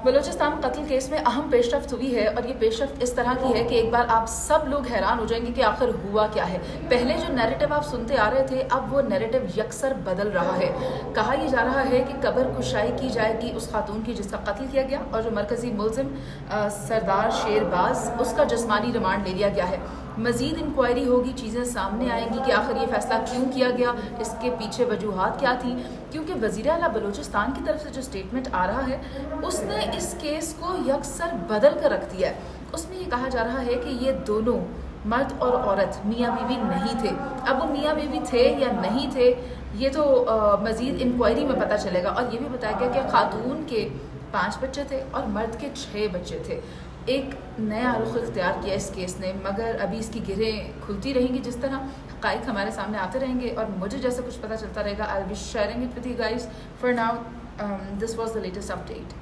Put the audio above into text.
बलूचिस्तान कत्ल केस में अहम पेशरफ्त हुई है और ये पेशरफ्त इस तरह की है कि एक बार आप सब लोग हैरान हो जाएंगे कि आखिर हुआ क्या है। पहले जो नैरेटिव आप सुनते आ रहे थे, अब वो नैरेटिव यकसर बदल रहा है। कहा यह जा रहा है कि कब्र कुशाई की जाएगी उस खातून की जिसका कत्ल किया गया और जो मरकजी मुलजिम सरदार शेरबाज, उसका जिस्मानी रिमांड ले लिया गया है। मजीद इंक्वायरी होगी, चीज़ें सामने आएंगी कि आखिर ये फैसला क्यों किया गया, इसके पीछे वजूहात क्या थी। क्योंकि वज़ीर आला बलूचिस्तान की तरफ से जो स्टेटमेंट आ रहा है, उसने इस केस को यकसर बदल कर रख दिया है। उसमें ये कहा जा रहा है कि ये दोनों मर्द और औरत मियाँ बीवी नहीं थे। अब वो मियाँ बीवी थे या नहीं थे, ये तो मजीद इंक्वायरी में पता चलेगा। और ये भी बताया गया कि खातून के 5 बच्चे थे और मर्द के 6 बच्चे थे। एक नया रुख इख्तियार किया इस केस ने, मगर अभी इसकी गिरें खुलती रहेंगी। जिस तरह हक़ाइक़ हमारे सामने आते रहेंगे और मुझे जैसे कुछ पता चलता रहेगा, I will be sharing it with you guys. For now this was the latest update.